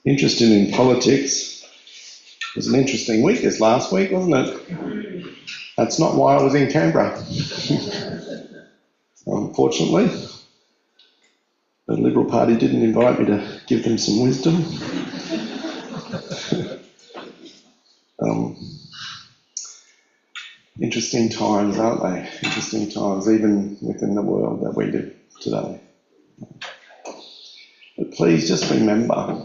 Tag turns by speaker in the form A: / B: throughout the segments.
A: interested in politics. It was an interesting week this last week, wasn't it? That's not why I was in Canberra. Unfortunately, the Liberal Party didn't invite me to give them some wisdom. Interesting times, aren't they? Interesting times, even within the world that we live today. But please just remember,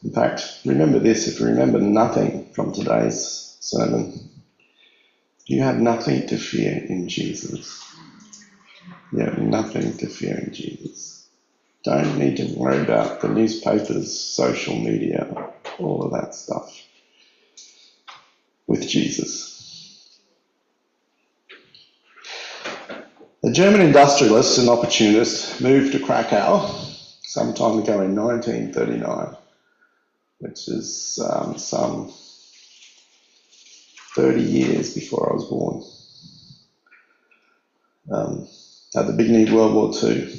A: in fact, remember this, if you remember nothing from today's sermon, you have nothing to fear in Jesus. You have nothing to fear in Jesus. Don't need to worry about the newspapers, social media, all of that stuff. With Jesus. The German industrialist and opportunist moved to Krakow some time ago in 1939, which is some 30 years before I was born, at the beginning of World War II,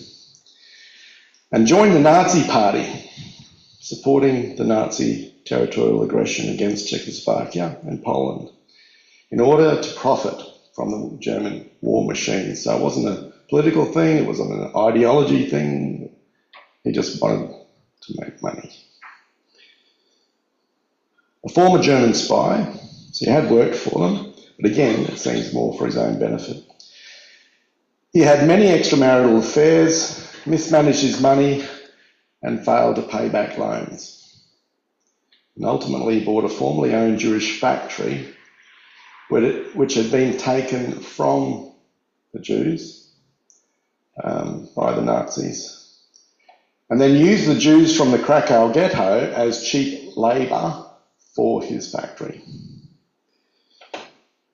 A: and joined the Nazi Party, supporting the Nazi territorial aggression against Czechoslovakia and Poland in order to profit from the German war machine. So it wasn't a political thing, it wasn't an ideology thing, he just wanted to make money. A former German spy, so he had worked for them, but again, it seems more for his own benefit. He had many extramarital affairs, mismanaged his money, and failed to pay back loans. And ultimately bought a formerly owned Jewish factory which had been taken from the Jews by the Nazis, and then used the Jews from the Krakow ghetto as cheap labour for his factory.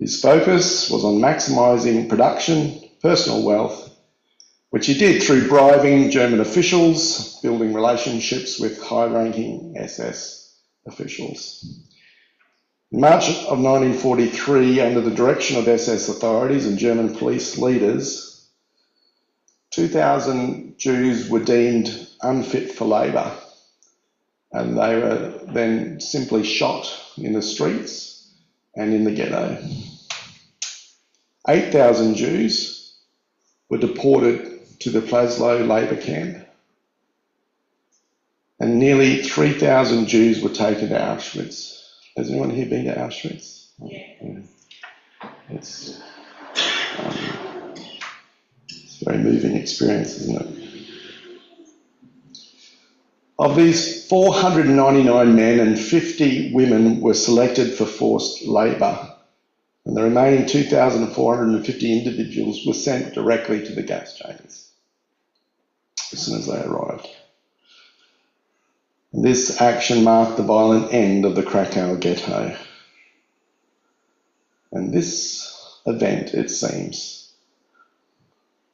A: His focus was on maximising production, personal wealth, which he did through bribing German officials, building relationships with high-ranking SS officials. In March of 1943, under the direction of SS authorities and German police leaders, 2,000 Jews were deemed unfit for labour, and they were then simply shot in the streets and in the ghetto. 8,000 Jews were deported to the Plaslow labour camp, and nearly 3,000 Jews were taken to Auschwitz. Has anyone here been to Auschwitz? Yeah. It's a very moving experience, isn't it? Of these, 499 men and 50 women were selected for forced labour, and the remaining 2,450 individuals were sent directly to the gas chambers as soon as they arrived. This action marked the violent end of the Krakow ghetto. And this event, it seems,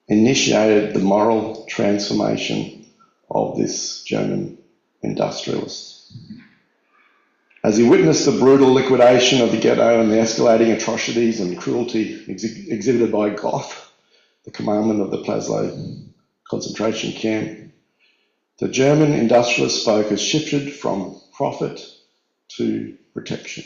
A: initiated the moral transformation of this German industrialist. As he witnessed the brutal liquidation of the ghetto and the escalating atrocities and cruelty exhibited by Goth, the commandant of the Plaslow concentration camp, the German industrialist's focus shifted from profit to protection.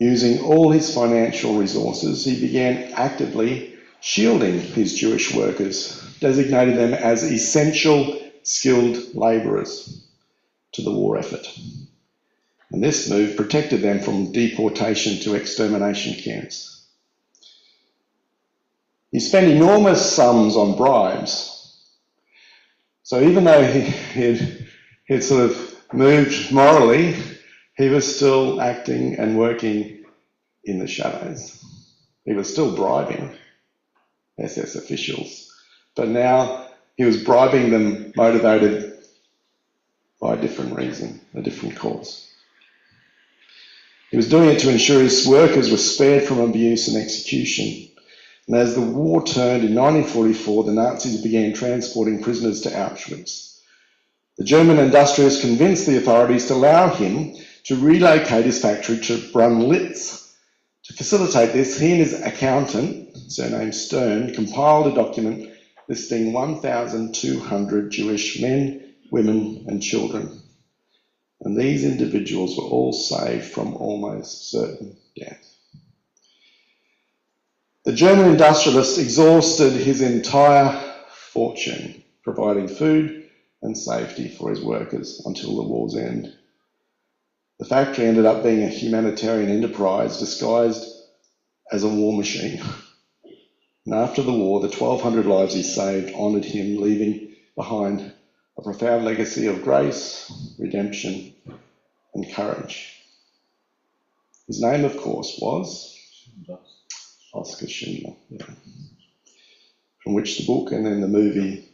A: Using all his financial resources, he began actively shielding his Jewish workers, designating them as essential skilled labourers to the war effort. And this move protected them from deportation to extermination camps. He spent enormous sums on bribes. So even though he'd sort of moved morally, he was still acting and working in the shadows. He was still bribing SS officials, but now he was bribing them motivated by a different reason, a different cause. He was doing it to ensure his workers were spared from abuse and execution. And as the war turned in 1944, the Nazis began transporting prisoners to Auschwitz. The German industrialist convinced the authorities to allow him to relocate his factory to Brunn-Litz. To facilitate this, he and his accountant, surnamed Stern, compiled a document listing 1,200 Jewish men, women and children. And these individuals were all saved from almost certain death. The German industrialist exhausted his entire fortune, providing food and safety for his workers until the war's end. The factory ended up being a humanitarian enterprise disguised as a war machine. And after the war, the 1,200 lives he saved honoured him, leaving behind a profound legacy of grace, redemption and courage. His name, of course, was Oskar Schindler, yeah. From which the book and then the movie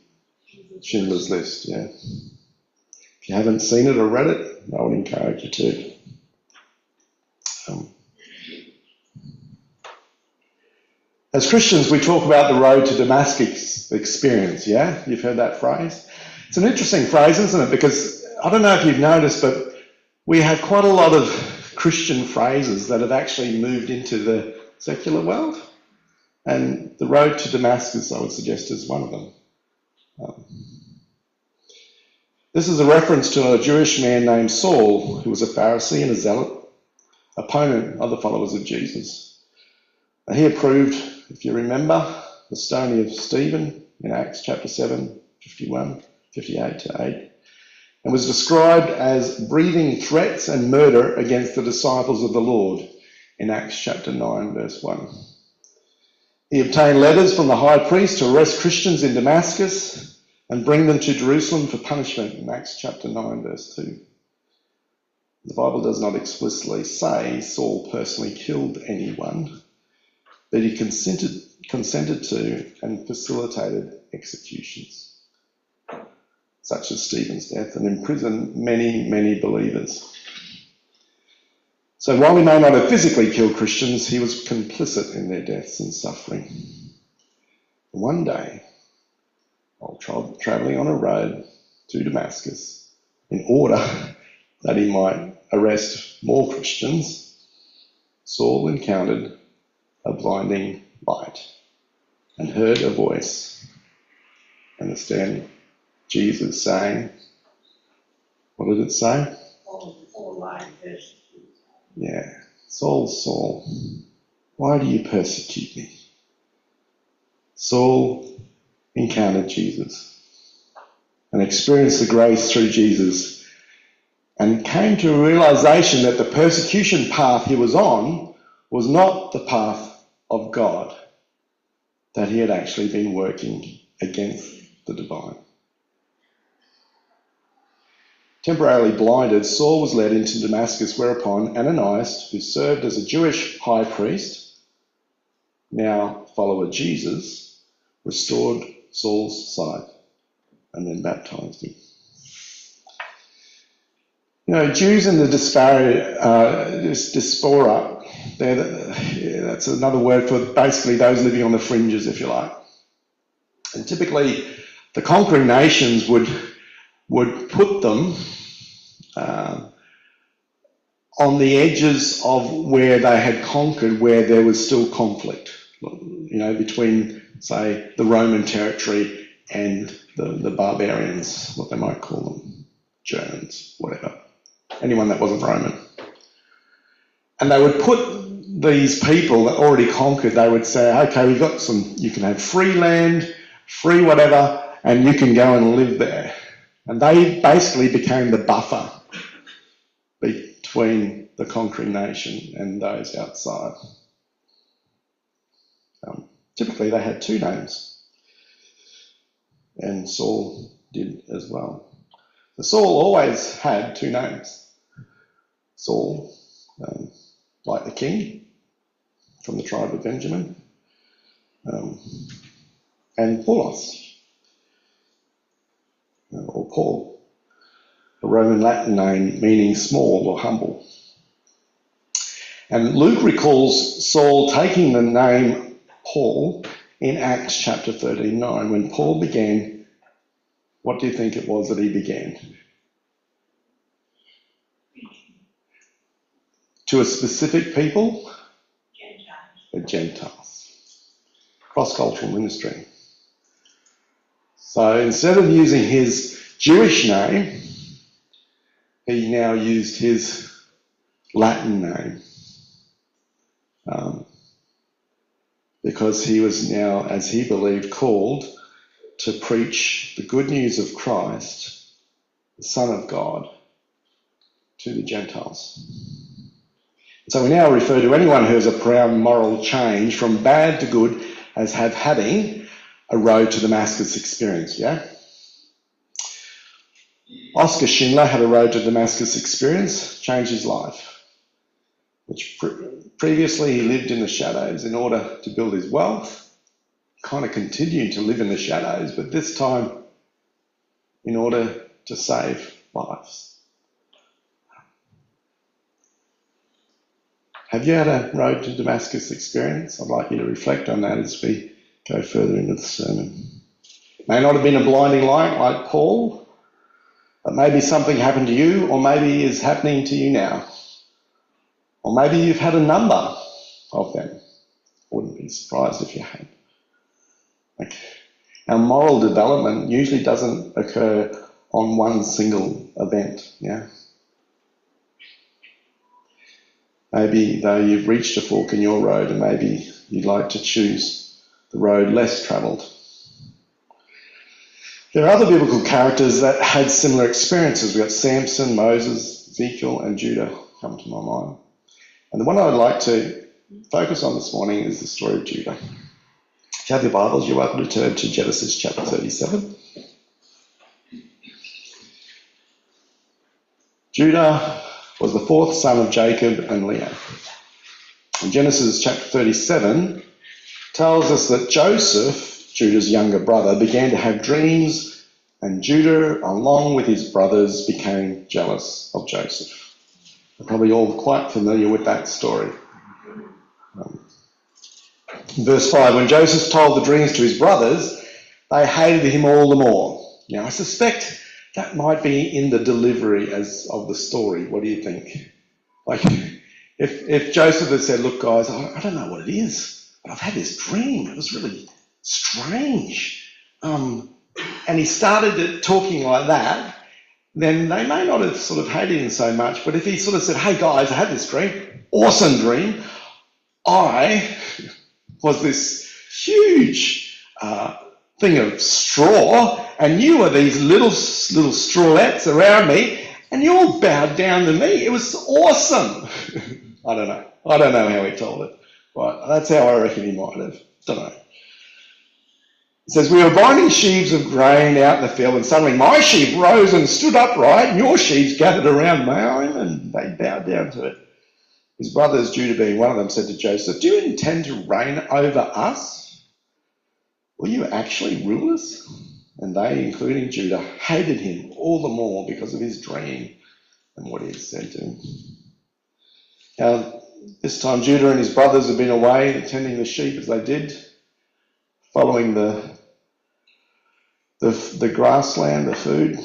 A: Schindler's List, yeah. If you haven't seen it or read it, I would encourage you to. As Christians, we talk about the road to Damascus experience, yeah? You've heard that phrase? It's an interesting phrase, isn't it? Because I don't know if you've noticed, but we have quite a lot of Christian phrases that have actually moved into the secular world. And the road to Damascus, I would suggest, is one of them. This is a reference to a Jewish man named Saul, who was a Pharisee and a zealot, opponent of the followers of Jesus. And he approved, if you remember, the stoning of Stephen in Acts chapter 7, 58 to 8, and was described as breathing threats and murder against the disciples of the Lord in Acts chapter 9, verse 1. He obtained letters from the high priest to arrest Christians in Damascus and bring them to Jerusalem for punishment in Acts chapter 9, verse 2. The Bible does not explicitly say Saul personally killed anyone, but he consented to and facilitated executions, such as Stephen's death, and imprisoned many, many believers. So while he may not have physically killed Christians, he was complicit in their deaths and suffering. One day, while travelling on a road to Damascus, in order that he might arrest more Christians, Saul encountered a blinding light and heard a voice. Understand Jesus saying, what did it say? Yeah, Saul, Saul, why do you persecute me? Saul encountered Jesus and experienced the grace through Jesus and came to a realization that the persecution path he was on was not the path of God, that he had actually been working against the divine. Temporarily blinded, Saul was led into Damascus, whereupon Ananias, who served as a Jewish high priest, now follower Jesus, restored Saul's sight and then baptized him. You know, Jews in the diaspora, that's another word for basically those living on the fringes, if you like. And typically the conquering nations would put them on the edges of where they had conquered, where there was still conflict, you know, between, say, the Roman territory and the barbarians, what they might call them, Germans, whatever, anyone that wasn't Roman. And they would put these people that already conquered, they would say, okay, we've got you can have free land, free whatever, and you can go and live there. And they basically became the buffer between the conquering nation and those outside. Typically they had two names, and Saul did as well. So Saul always had two names. Saul, like the king, from the tribe of Benjamin, and Paulos, or Paul, a Roman Latin name meaning small or humble. And Luke recalls Saul taking the name Paul in Acts chapter 13:9. When Paul began, what do you think it was that he began? To a specific people? Gentiles. The Gentiles. Cross-cultural ministry. So instead of using his Jewish name, he now used his Latin name, because he was now, as he believed, called to preach the good news of Christ, the Son of God, to the Gentiles. So we now refer to anyone who has a profound moral change from bad to good as having a road to Damascus experience, yeah? Oscar Schindler had a road to Damascus experience, changed his life, which previously he lived in the shadows in order to build his wealth, kind of continued to live in the shadows, but this time in order to save lives. Have you had a road to Damascus experience? I'd like you to reflect on that as we go further into the sermon. It may not have been a blinding light like Paul, but maybe something happened to you, or maybe is happening to you now. Or maybe you've had a number of them. Wouldn't be surprised if you had. Our moral development usually doesn't occur on one single event, yeah? Maybe though you've reached a fork in your road and maybe you'd like to choose the road less travelled. There are other biblical characters that had similar experiences. We've got Samson, Moses, Ezekiel and Judah come to my mind. And the one I'd like to focus on this morning is the story of Judah. If you have your Bibles, you're welcome to turn to Genesis chapter 37. Judah was the fourth son of Jacob and Leah. And Genesis chapter 37 tells us that Joseph, Judah's younger brother, began to have dreams, and Judah, along with his brothers, became jealous of Joseph. We're probably all quite familiar with that story. Verse 5, when Joseph told the dreams to his brothers, they hated him all the more. Now, I suspect that might be in the delivery of the story. What do you think? Like, if Joseph had said, look, guys, I don't know what it is, but I've had this dream. It was really strange. And he started talking like that, then they may not have sort of hated him so much. But if he sort of said, hey, guys, I had this dream, awesome dream. I was this huge thing of straw, and you were these little strawlets around me, and you all bowed down to me. It was awesome. I don't know how he told it. Right, that's how I reckon he might have. Don't know. It says, we were binding sheaves of grain out in the field, and suddenly my sheaf rose and stood upright, and your sheaves gathered around mine, and they bowed down to it. His brothers, Judah being one of them, said to Joseph, do you intend to reign over us? Will you actually rule us? And they, including Judah, hated him all the more because of his dream and what he had said to him. Now, this time Judah and his brothers had been away tending the sheep as they did, following the grassland, the food.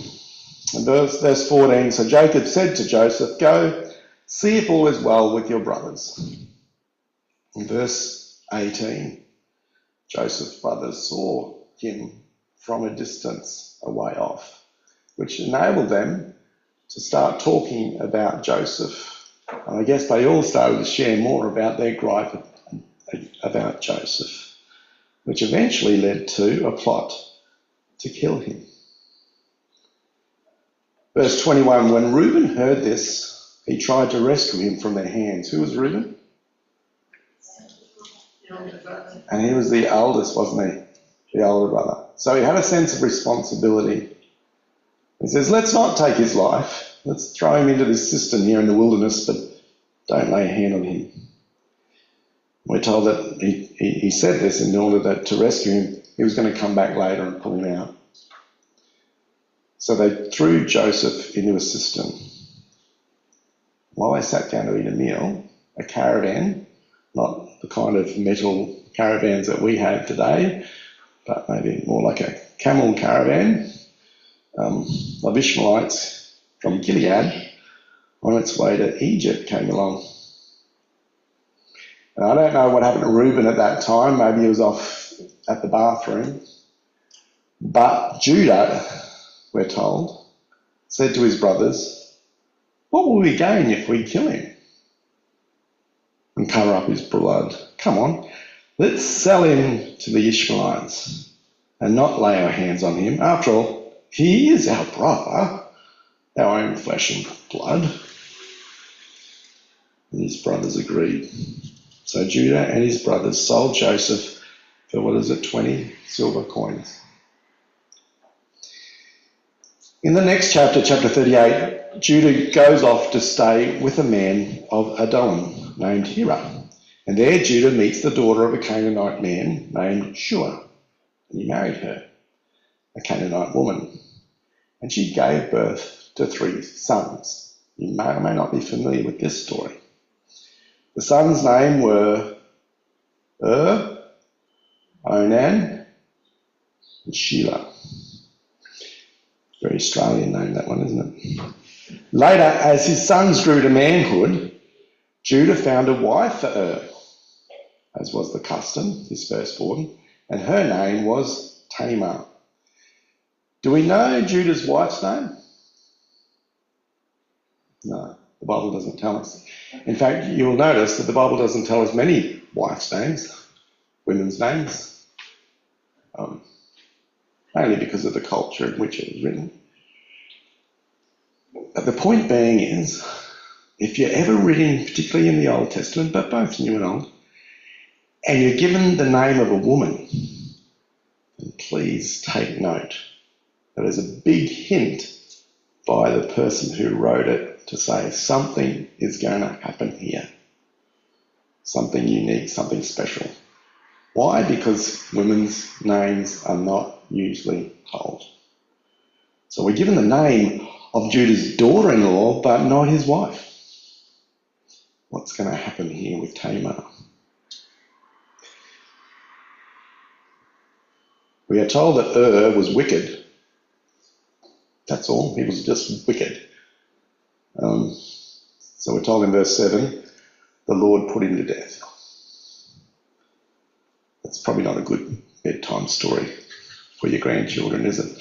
A: And verse 14, so Jacob said to Joseph, go, see if all is well with your brothers. In verse 18, Joseph's brothers saw him from a distance away off, which enabled them to start talking about Joseph. And I guess they all started to share more about their gripe about Joseph, which eventually led to a plot to kill him. Verse 21, when Reuben heard this, he tried to rescue him from their hands. Who was Reuben? And he was the eldest, wasn't he? The older brother. So he had a sense of responsibility. He says, let's not take his life. Let's throw him into this cistern here in the wilderness, but don't lay a hand on him. We're told that he said this in order to rescue him. He was going to come back later and pull him out. So they threw Joseph into a cistern. While they sat down to eat a meal, a caravan, not the kind of metal caravans that we have today, but maybe more like a camel caravan, of Ishmaelites from Gilead on its way to Egypt came along. And I don't know what happened to Reuben at that time. Maybe he was off at the bathroom. But Judah, we're told, said to his brothers, "What will we gain if we kill him and cover up his blood? Come on, let's sell him to the Ishmaelites and not lay our hands on him. After all, he is our brother, our own flesh and blood." And his brothers agreed. So Judah and his brothers sold Joseph for, 20 silver coins. In the next chapter, chapter 38, Judah goes off to stay with a man of Adullam named Hira. And there Judah meets the daughter of a Canaanite man named Shua. And he married her, a Canaanite woman. And she gave birth to 3 sons. You may or may not be familiar with this story. The sons' names were Onan, and Shelah. Very Australian name, that one, isn't it? Later, as his sons grew to manhood, Judah found a wife for as was the custom, his firstborn, and her name was Tamar. Do we know Judah's wife's name? No, the Bible doesn't tell us. In fact, you will notice that the Bible doesn't tell us many wives' names, women's names, mainly because of the culture in which it was written. But the point being is, if you're ever reading, particularly in the Old Testament, but both New and Old, and you're given the name of a woman, then please take note that there's a big hint by the person who wrote it to say something is going to happen here. Something unique, something special. Why? Because women's names are not usually told. So we're given the name of Judah's daughter-in-law, but not his wife. What's going to happen here with Tamar? We are told that was wicked. That's all. He was just wicked. So we're told in verse 7, the Lord put him to death. That's probably not a good bedtime story for your grandchildren, is it?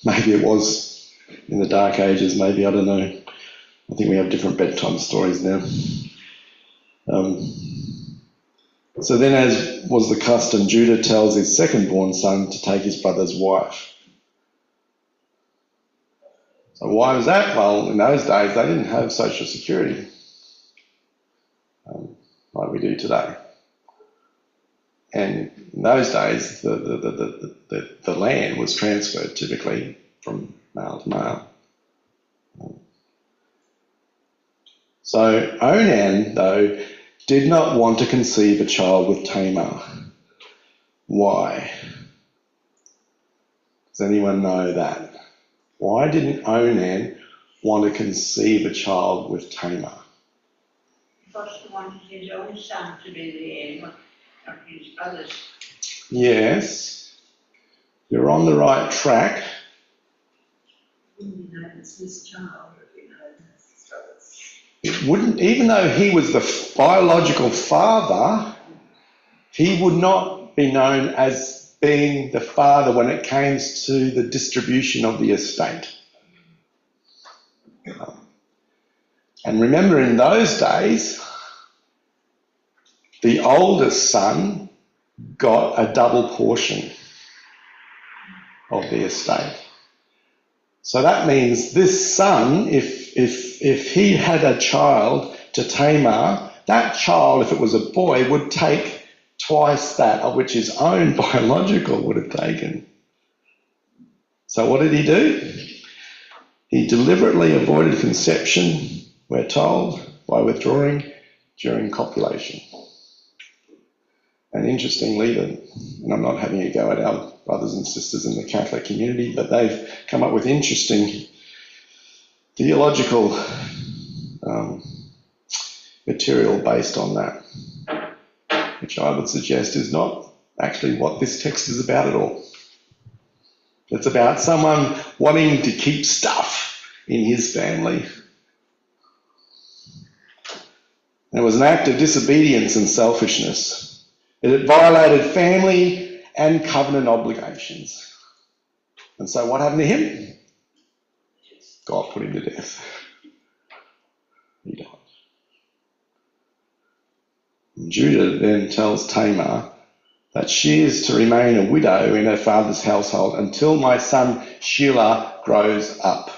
A: Maybe it was in the Dark Ages, maybe, I don't know. I think we have different bedtime stories now. So then, as was the custom, Judah tells his second-born son to take his brother's wife. So why was that? Well, in those days, they didn't have social security like we do today. And in those days, the land was transferred typically from male to male. So Onan, though, did not want to conceive a child with Tamar. Why? Does anyone know that? Why didn't Onan want to conceive a child with Tamar?
B: Because he wanted his own son to be the heir, not his brother's.
A: Yes, you're on the right track.
B: It's his child, his brother's.
A: It wouldn't, even though he was the biological father, he would not be known as being the father when it came to the distribution of the estate. And remember, in those days, the oldest son got a double portion of the estate. So that means this son, if he had a child to Tamar, that child, if it was a boy, would take twice that of which his own biological would have taken. So what did he do? He deliberately avoided conception, we're told, by withdrawing during copulation. And interestingly, and I'm not having a go at our brothers and sisters in the Catholic community, but they've come up with interesting theological material based on that, which I would suggest is not actually what this text is about at all. It's about someone wanting to keep stuff in his family. It was an act of disobedience and selfishness. It violated family and covenant obligations. And so what happened to him? God put him to death. He died. And Judah then tells Tamar that she is to remain a widow in her father's household until my son Shelah grows up.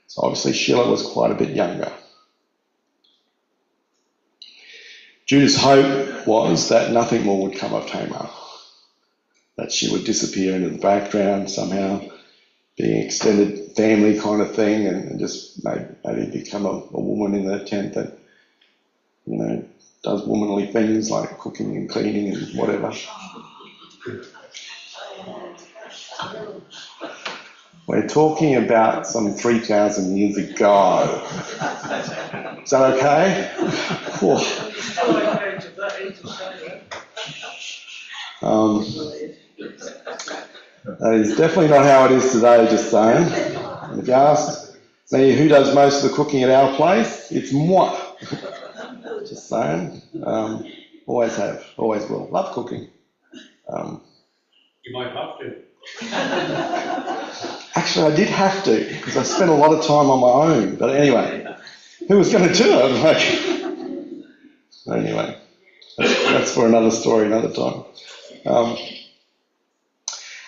A: So obviously Shelah was quite a bit younger. Judah's hope was that nothing more would come of Tamar, that she would disappear into the background somehow, being extended family kind of thing, and just maybe become a woman in the tent that, does womanly things like cooking and cleaning and whatever. We're talking about some 3,000 years ago. Is that okay? That is definitely not how it is today, just saying. If you asked me who does most of the cooking at our place, it's moi. Just saying. Always have, always will. Love cooking.
C: You might have to.
A: Actually, I did have to, because I spent a lot of time on my own. But anyway, who was going to do it? Anyway, that's for another story, another time.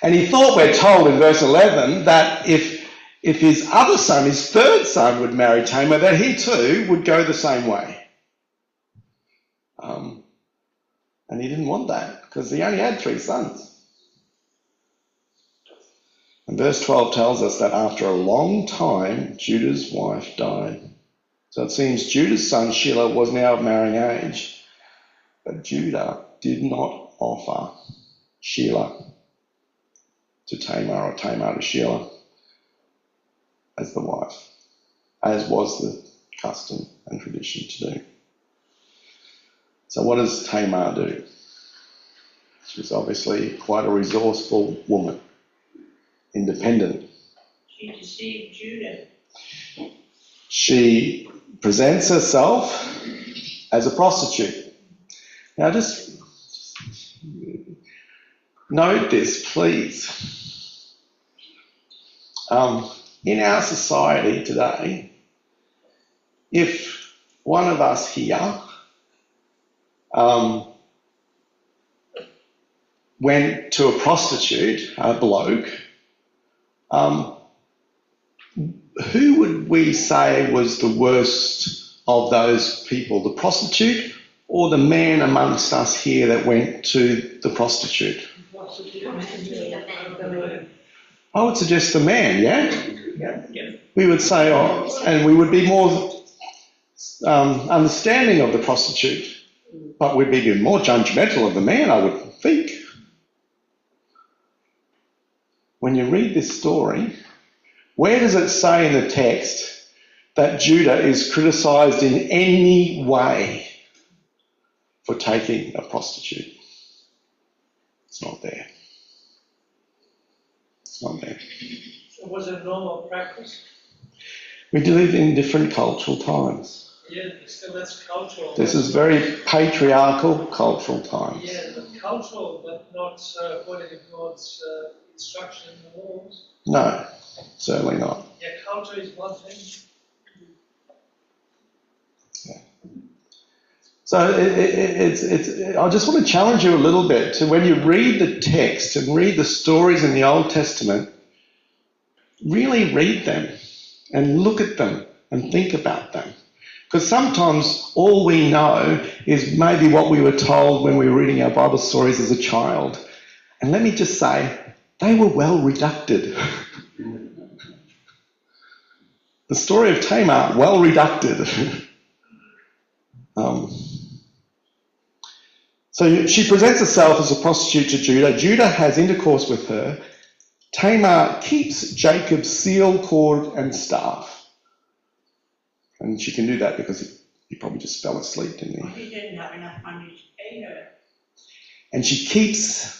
A: And he thought, we're told in verse 11, that if his other son, his third son, would marry Tamar, that he too would go the same way. And he didn't want that, because he only had 3 sons. And verse 12 tells us that after a long time, Judah's wife died. So it seems Judah's son Shelah was now of marrying age, but Judah did not offer Shelah to Tamar or Tamar to Shelah as the wife, as was the custom and tradition to do. So what does Tamar do? She's obviously quite a resourceful woman, independent.
B: She deceived Judah.
A: She presents herself as a prostitute. Now just note this, please. In our society today, if one of us here went to a prostitute, a bloke, who would we say was the worst of those people, the prostitute or the man amongst us here that went to the prostitute? I would suggest the man, yeah? We would say, and we would be more understanding of the prostitute, but we'd be more judgmental of the man, I would think. When you read this story, where does it say in the text that Judah is criticised in any way for taking a prostitute? It's not there. It's not there.
D: So was it normal practice?
A: We live in different cultural times.
D: Yeah, still that's cultural.
A: This is very patriarchal cultural times.
D: Yeah, but cultural, but not according to God's instruction in the laws.
A: No, certainly not.
D: Yeah, culture is one thing.
A: Yeah. So I just want to challenge you a little bit to, when you read the text and read the stories in the Old Testament, really read them and look at them and think about them. Because sometimes all we know is maybe what we were told when we were reading our Bible stories as a child. And let me just say, they were well reducted. The story of Tamar, well reducted. So she presents herself as a prostitute to Judah. Judah has intercourse with her. Tamar keeps Jacob's seal, cord and staff. And she can do that because he probably just fell asleep, didn't he?
B: He didn't have enough money to pay her.
A: And she keeps...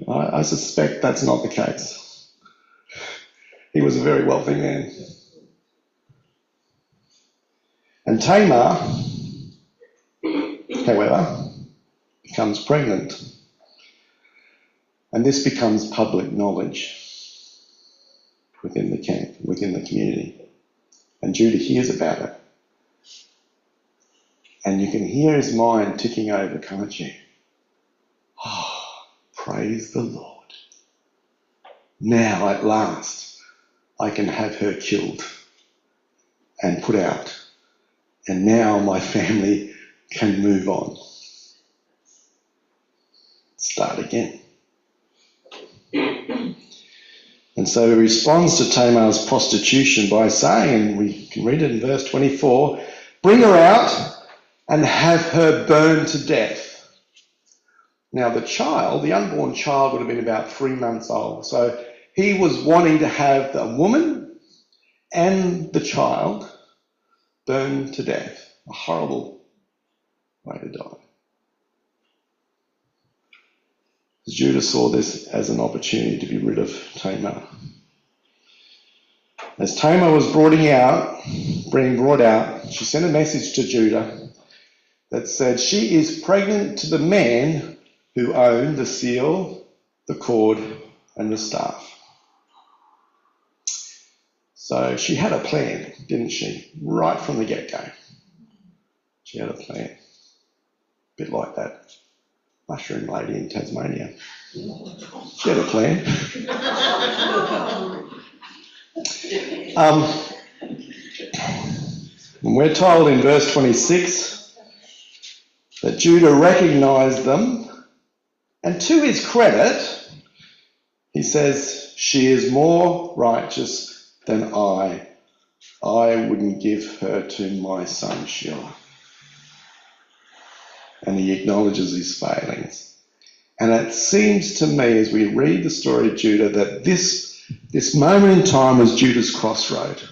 A: I suspect that's not the case. He was a very wealthy man. And Tamar, however, becomes pregnant. And this becomes public knowledge within the camp, within the community. And Judah hears about it. And you can hear his mind ticking over, can't you? Oh, praise the Lord. Now, at last, I can have her killed and put out. And now my family can move on. Start again. And so he responds to Tamar's prostitution by saying, and we can read it in verse 24, bring her out and have her burned to death. Now the unborn child would have been about 3 months old. So he was wanting to have the woman and the child burned to death. A horrible way to die. Judah saw this as an opportunity to be rid of Tamar. As Tamar was being brought out, she sent a message to Judah that said, she is pregnant to the man who owned the seal, the cord, and the staff. So she had a plan, didn't she? Right from the get-go. She had a plan. A bit like that mushroom lady in Tasmania. She had a plan. And we're told in verse 26 that Judah recognised them, and to his credit, he says, she is more righteous than I. I wouldn't give her to my son Sheila. And he acknowledges his failings. And it seems to me, as we read the story of Judah, that this moment in time was Judah's crossroad.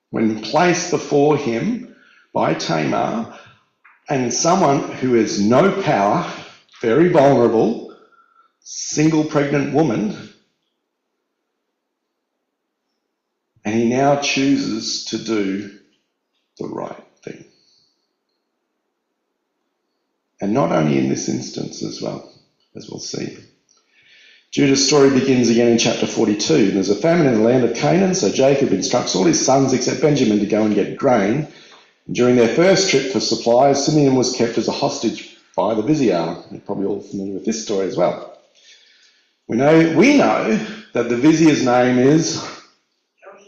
A: When placed before him by Tamar and someone who has no power, very vulnerable, single pregnant woman, and he now chooses to do the right thing. And not only in this instance as well, as we'll see. Judah's story begins again in chapter 42. There's a famine in the land of Canaan, so Jacob instructs all his sons except Benjamin to go and get grain. And during their first trip for supplies, Simeon was kept as a hostage by the vizier. You're probably all familiar with this story as well. We know that the vizier's name is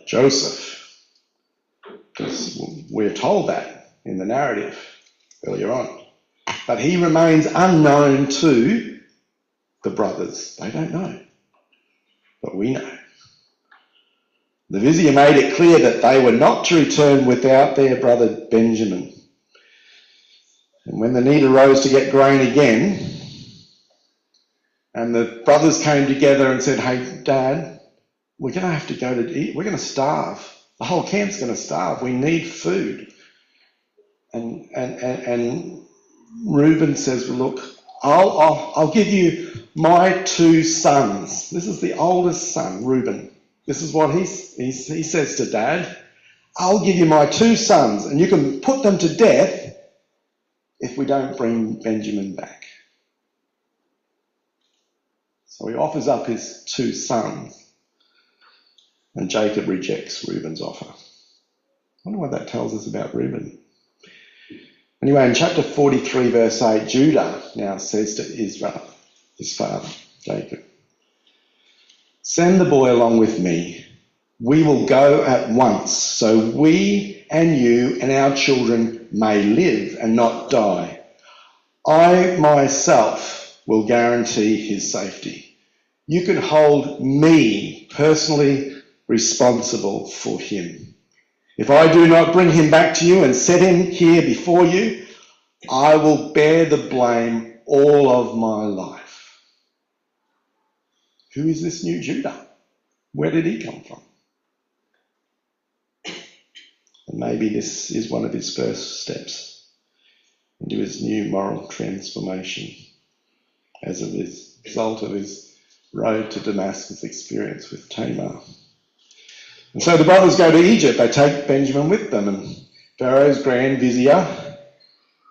A: Joseph, because we're told that in the narrative earlier on. But he remains unknown to the brothers. They don't know. But we know. The vizier made it clear that they were not to return without their brother Benjamin. And when the need arose to get grain again, and the brothers came together and said, hey, Dad, we're going to have to go to eat. We're going to starve. The whole camp's going to starve. We need food. And Reuben says, well, look, I'll give you my 2 sons. This is the oldest son, Reuben. This is what he says to Dad. I'll give you my 2 sons, and you can put them to death if we don't bring Benjamin back. So he offers up his 2 sons, and Jacob rejects Reuben's offer. I wonder what that tells us about Reuben. Anyway, in chapter 43, verse 8, Judah now says to Israel, his father, Jacob, send the boy along with me. We will go at once, so we and you and our children may live and not die. I myself will guarantee his safety. You can hold me personally responsible for him. If I do not bring him back to you and set him here before you, I will bear the blame all of my life. Who is this new Judah? Where did he come from? And maybe this is one of his first steps into his new moral transformation as a result of his road to Damascus experience with Tamar. And so the brothers go to Egypt. They take Benjamin with them, and Pharaoh's grand vizier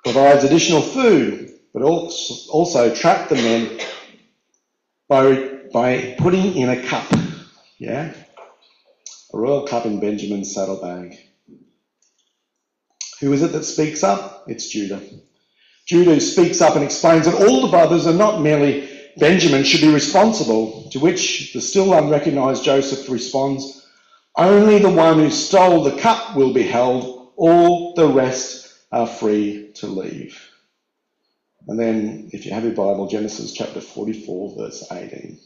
A: provides additional food, but also trap the men by putting in a cup, yeah, a royal cup in Benjamin's saddlebag. Who is it that speaks up? It's Judah. Judah speaks up and explains that all the brothers are not merely Benjamin should be responsible, to which the still unrecognised Joseph responds, only the one who stole the cup will be held, all the rest are free to leave. And then, if you have your Bible, Genesis chapter 44, verse 18.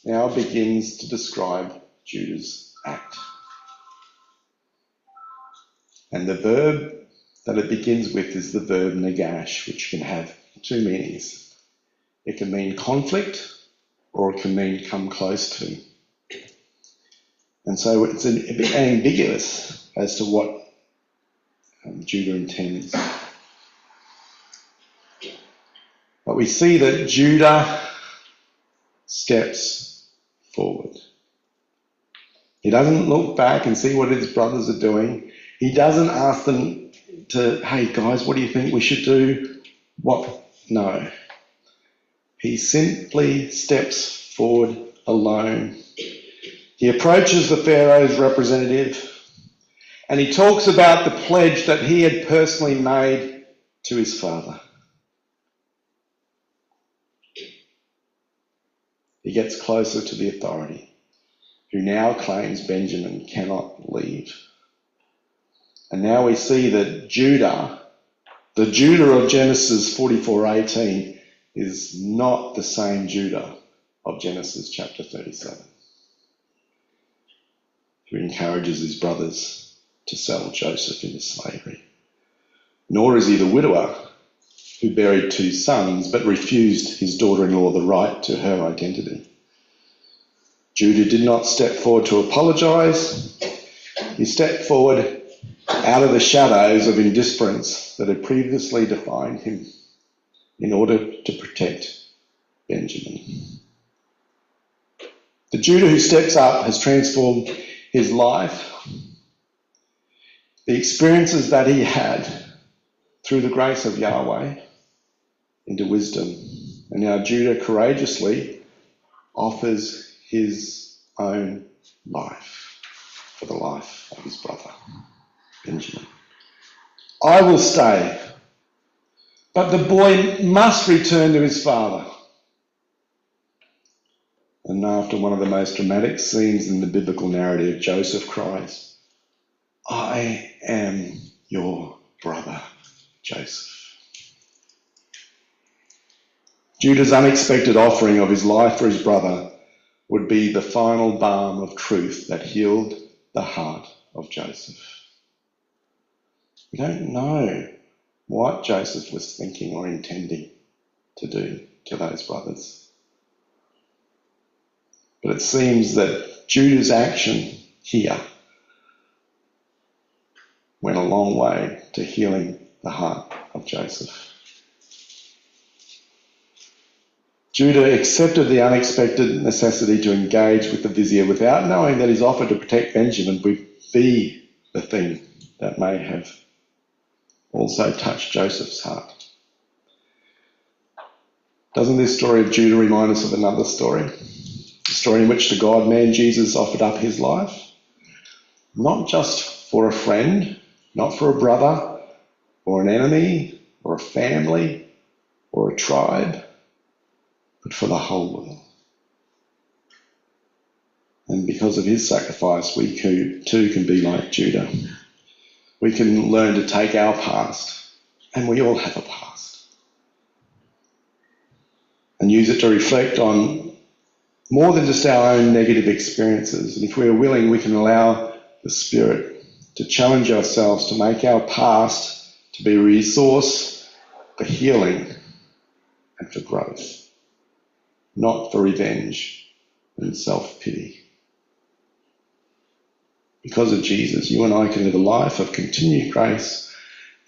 A: Now begins to describe Judah's act. And the verb that it begins with is the verb nagash, which can have two meanings. It can mean conflict, or it can mean come close to. And so it's a bit ambiguous as to what Judah intends. But we see that Judah steps forward. He doesn't look back and see what his brothers are doing. He doesn't ask them to, hey guys, what do you think we should do? What? No. He simply steps forward alone. He approaches the Pharaoh's representative and he talks about the pledge that he had personally made to his father. He gets closer to the authority, who now claims Benjamin cannot leave. And now we see that Judah, the Judah of Genesis 44:18, is not the same Judah of Genesis chapter 37, who encourages his brothers to sell Joseph into slavery. Nor is he the widower who buried two sons but refused his daughter-in-law the right to her identity. Judah did not step forward to apologise. He stepped forward out of the shadows of indifference that had previously defined him in order to protect Benjamin. The Judah who steps up has transformed his life. The experiences that he had through the grace of Yahweh into wisdom. And now Judah courageously offers his own life for the life of his brother, Benjamin. I will stay, but the boy must return to his father. And after one of the most dramatic scenes in the biblical narrative, Joseph cries, I am your brother, Joseph. Judah's unexpected offering of his life for his brother would be the final balm of truth that healed the heart of Joseph. We don't know what Joseph was thinking or intending to do to those brothers. But it seems that Judah's action here went a long way to healing the heart of Joseph. Judah accepted the unexpected necessity to engage with the vizier without knowing that his offer to protect Benjamin would be the thing that may have also touched Joseph's heart. Doesn't this story of Judah remind us of another story? A story in which the God-man Jesus offered up his life, not just for a friend, not for a brother, or an enemy, or a family, or a tribe, but for the whole world. And because of his sacrifice, we too can be like Judah. We can learn to take our past, and we all have a past, and use it to reflect on more than just our own negative experiences. And if we're willing, we can allow the Spirit to challenge ourselves to make our past to be a resource for healing and for growth, not for revenge and self-pity. Because of Jesus, you and I can live a life of continued grace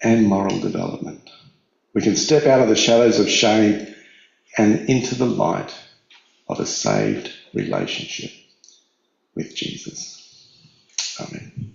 A: and moral development. We can step out of the shadows of shame and into the light of a saved relationship with Jesus. Amen.